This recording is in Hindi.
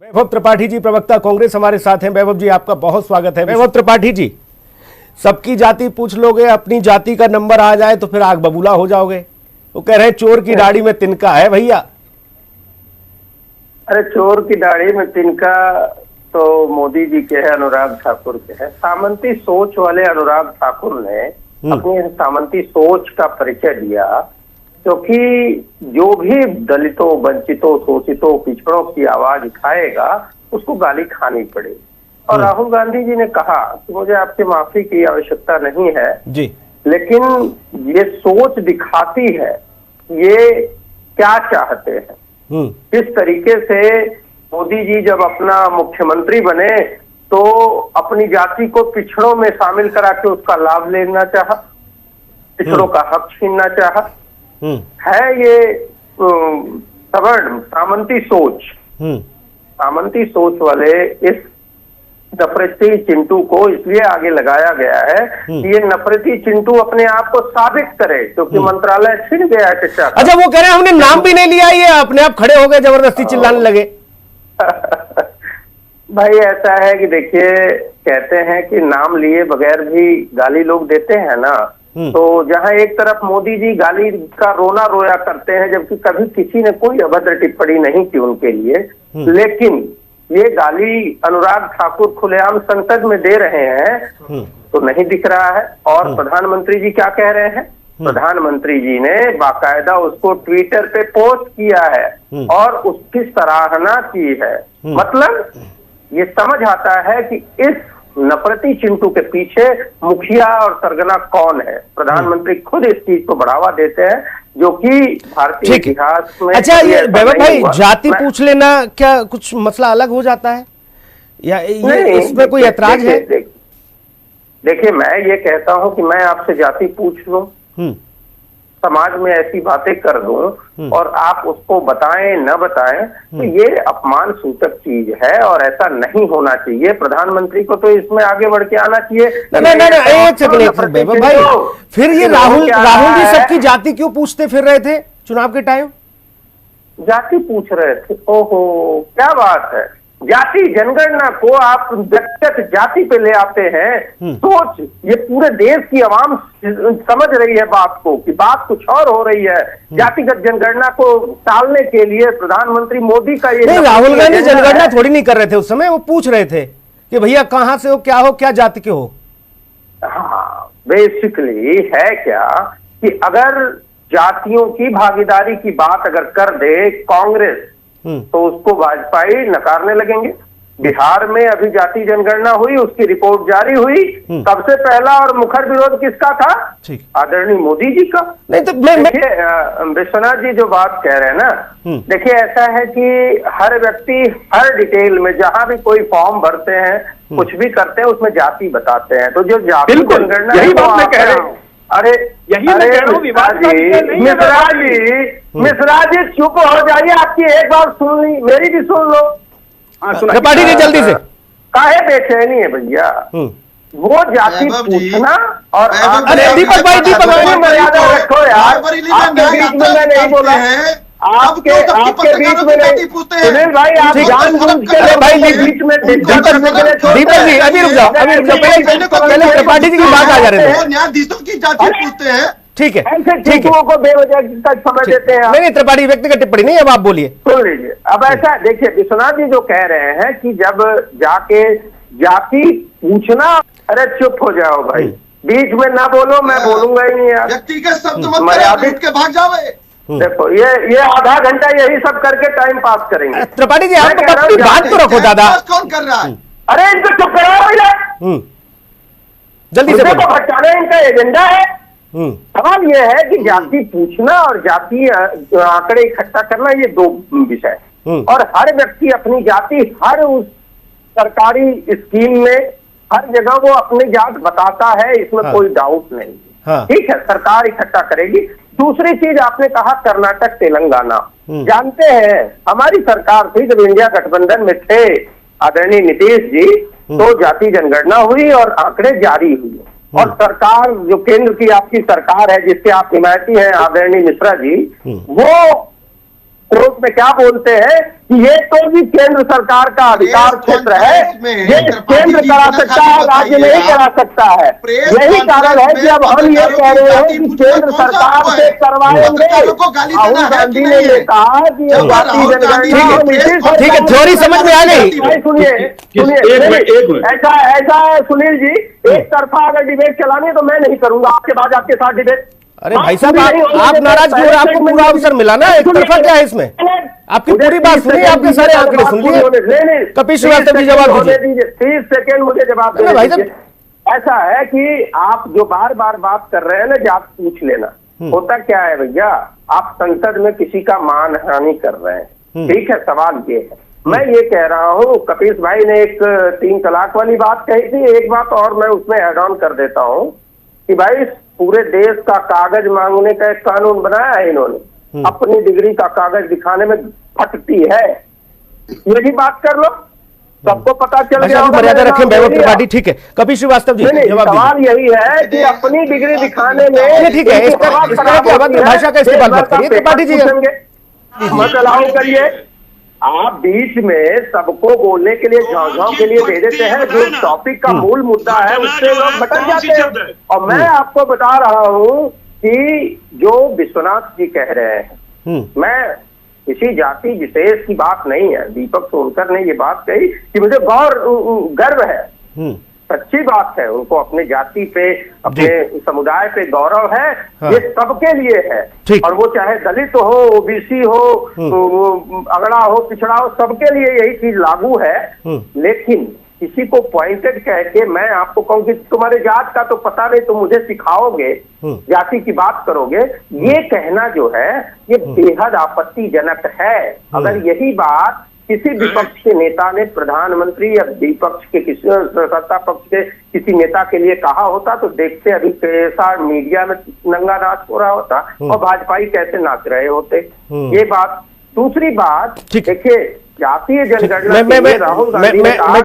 वैभव त्रिपाठी जी, प्रवक्ता कांग्रेस, हमारे साथ हैं। वैभव जी, आपका बहुत स्वागत है। वैभव त्रिपाठी जी, सबकी जाति पूछ लोगे, अपनी जाति का नंबर आ जाए तो फिर आग बबूला हो जाओगे। वो कह रहे हैं चोर की दाढ़ी में तिनका है भैया। अरे चोर की दाढ़ी में तिनका तो मोदी जी के है, अनुराग ठाकुर के है। सामंती सोच वाले अनुराग ठाकुर ने अपनी सामंती सोच का परिचय दिया, क्योंकि जो भी दलितों, वंचितों, शोषितों, पिछड़ों की आवाज उठाएगा उसको गाली खानी पड़ेगी। और राहुल गांधी जी ने कहा कि मुझे आपसे माफी की आवश्यकता नहीं है जी, लेकिन ये सोच दिखाती है ये क्या चाहते हैं। किस तरीके से मोदी जी जब अपना मुख्यमंत्री बने तो अपनी जाति को पिछड़ों में शामिल करा के उसका लाभ लेना चाहा, पिछड़ों का हक छीनना चाहा। है ये सवर्ण सामंती सोच। सामंती सोच वाले इस नफरती चिंटू को इसलिए आगे लगाया गया है कि ये नफरती चिंटू अपने आप को साबित करे, क्योंकि मंत्रालय छिन गया है शिक्षा का। अच्छा, वो कह रहे हैं हमने नाम भी नहीं लिया, ये अपने आप खड़े हो गए, जबरदस्ती चिल्लाने लगे। भाई ऐसा है कि देखिए, कहते हैं कि नाम लिए बगैर भी गाली लोग देते हैं ना, तो जहां एक तरफ मोदी जी गाली का रोना रोया करते हैं, जबकि कभी किसी ने कोई अभद्र टिप्पणी नहीं की उनके लिए, लेकिन ये गाली अनुराग ठाकुर खुलेआम संसद में दे रहे हैं तो नहीं दिख रहा है। और प्रधानमंत्री जी क्या कह रहे हैं? प्रधानमंत्री जी ने बाकायदा उसको ट्विटर पे पोस्ट किया है और उसकी सराहना की है। मतलब ये समझ आता है कि इस नफरती चिंटू के पीछे मुखिया और सरगना कौन है। प्रधानमंत्री खुद इस चीज को बढ़ावा देते हैं, जो कि भारतीय इतिहास में। अच्छा, ये वैभव भाई, जाति पूछ लेना क्या कुछ मसला अलग हो जाता है या ये इसमें कोई ऐतराज है? देखिए, मैं ये कहता हूं कि मैं आपसे जाति पूछ लूं, समाज में ऐसी बातें कर दूं और आप उसको बताएं न बताएं, तो ये अपमान सूचक चीज है और ऐसा नहीं होना चाहिए। प्रधानमंत्री को तो इसमें आगे बढ़ के आना चाहिए। नहीं, भाई, फिर ये राहुल जी सबकी जाति क्यों पूछते फिर रहे थे चुनाव के टाइम? जाति पूछ रहे थे? ओहो, क्या बात है। जाति जनगणना को आप व्यक्तिगत जाति पे ले आते हैं। सोच, ये पूरे देश की आवाम समझ रही है बात को कि बात कुछ और हो रही है। जातिगत जनगणना को टालने के लिए प्रधानमंत्री मोदी का ये। राहुल गांधी जनगणना थोड़ी नहीं कर रहे थे उस समय, वो पूछ रहे थे कि भैया कहां से हो, क्या हो, क्या जाति के हो। हाँ, बेसिकली है क्या कि अगर जातियों की भागीदारी की बात अगर कर दे कांग्रेस तो उसको वाजपेयी नकारने लगेंगे। बिहार में अभी जाति जनगणना हुई, उसकी रिपोर्ट जारी हुई, सबसे पहला और मुखर विरोध किसका था? आदरणीय मोदी जी का। नहीं तो देखिए विश्वनाथ जी जो बात कह रहे हैं ना, देखिए ऐसा है कि हर व्यक्ति हर डिटेल में जहां भी कोई फॉर्म भरते हैं, कुछ भी करते हैं, उसमें जाति बताते हैं। तो जो जाति जनगणना यही बात मैं कह रहा हूं। अरे यही मैं कह रहा हूं, मिश्रा जी चुप हो जाइए। आपकी एक बार सुन ली, मेरी भी सुन लो। त्रिपाठी जी जल्दी से। काहे बेचैनी है भैया? वो जाति पूछना और अरे दीपक भाई मर्यादा रखो यार। आपके बीच में मैं नहीं बोला है, आपके बीच में नहीं। सुनील भाई, आप जानबूझ के भाई बीच में दीपक जी अभी रुक जाओ, पहले त्रिपाठी जी की बात आ जा रहे थे। न्यायाधीशों की जाति पूछते हैं, ठीक है, ठीक है, को बेवजह तक समझ देते हैं। नहीं, त्रिपाठी व्यक्तिगत टिप्पणी नहीं, अब आप बोलिए। सुन लीजिए। अब ऐसा देखिए, विश्वनाथ जी जो कह रहे हैं कि जब जाके जाति पूछना, अरे चुप हो जाओ भाई, बीच में ना बोलो, मैं बोलूंगा ही नहीं यार। व्यक्ति के शब्द मत के भाग जावे। देखो ये आधा घंटा यही सब करके टाइम पास करेंगे। त्रिपाठी जी आप अपनी बात तो रखो दादा। कौन कर रहा है? अरे इनको चुप कराओ भैया, जल्दी से। भटकाना इनका एजेंडा है। सवाल यह है कि जाति पूछना और जाति आंकड़े इकट्ठा करना, ये दो विषय। और हर व्यक्ति अपनी जाति हर उस सरकारी स्कीम में हर जगह वो अपनी जात बताता है, इसमें कोई डाउट नहीं। ठीक है, सरकार इकट्ठा करेगी। दूसरी चीज आपने कहा कर्नाटक तेलंगाना, जानते हैं हमारी सरकार थी जब इंडिया गठबंधन में थे आदरणीय नीतीश जी, तो जाति जनगणना हुई और आंकड़े जारी हुए। और सरकार जो केंद्र की आपकी सरकार है, जिसके आप हिमायती हैं आदरणीय मिश्रा जी, वो तो उसमें क्या बोलते हैं कि ये तो भी केंद्र सरकार का अधिकार क्षेत्र है, ये केंद्र करा सकता है, राज्य नहीं करा सकता है। यही कारण है कि अब हम ये कह रहे हैं कि केंद्र सरकार से करवाएंगे। राहुल गांधी ने ये कहा कि ये जाति जनगणना ठीक है, थ्योरी समझ में आ गई। सुनिए ऐसा है सुनील जी, एक तरफा अगर डिबेट चलानी है तो मैं नहीं करूंगा आपके बाद आपके साथ डिबेट। अरे भाई साहब, आप नाराज क्यों? आपको पूरा अवसर मिला ना, एक तरफा क्या है इसमें? आपकी पूरी बात सुनी, आपने सारे आंकड़े सुन लिए। कपिल श्रीवास्तव जी जवाब दीजिए। 30 सेकेंड मुझे जवाब भाई देने साहब। दीजिए। ऐसा है कि आप जो बार बार बात कर रहे हैं ना, आप पूछ लेना। होता क्या है भैया, आप संसद में किसी का मानहानि कर रहे हैं, ठीक है, सवाल ये है। मैं ये कह रहा हूँ, कपिल भाई ने एक 3 तलाक वाली बात कही थी, एक बात और मैं उसमें ऐड ऑन कर देता हूँ कि भाई पूरे देश का कागज मांगने का एक कानून बनाया है इन्होंने, अपनी डिग्री का कागज दिखाने में फटती है, ये भी बात कर लो, सबको पता चल गया। मर्यादा रखें वैभव त्रिपाठी। ठीक है, कपिल श्रीवास्तव जी जवाब सवाल यही है कि अपनी डिग्री दिखाने में, ठीक है, भाषा का इस्तेमाल मत करिए त्रिपाठी जी, मत अलाउ करिए। आप बीच में सबको बोलने के लिए झांझाओं के लिए दे देते हैं, जो टॉपिक का मूल मुद्दा है उससे लोग भटक जाते हैं। और मैं आपको बता रहा हूं कि जो विश्वनाथ जी कह रहे हैं, मैं किसी जाति विशेष की बात नहीं है, दीपक सोनकर ने ये बात कही कि मुझे गर्व है, सच्ची बात है, उनको अपने जाति पे, अपने समुदाय पे गौरव है। हाँ। ये सबके लिए है, और वो चाहे दलित हो, ओबीसी हो, अगड़ा हो, पिछड़ा हो, सबके लिए यही चीज लागू है। लेकिन किसी को पॉइंटेड कह के मैं आपको कहूँ कि तुम्हारे जात का तो पता नहीं, तुम मुझे सिखाओगे, जाति की बात करोगे, ये कहना जो है ये बेहद आपत्तिजनक है। अगर यही बात किसी विपक्ष के नेता ने प्रधानमंत्री या विपक्ष के किसी सत्ता पक्ष के किसी नेता के लिए कहा होता तो देखते अभी कैसा मीडिया में नंगा नाच हो रहा होता और भाजपाई कैसे नाच रहे होते। ये बात। दूसरी बात देखिए, जातीय जनगणना राहुल गांधी ने कहा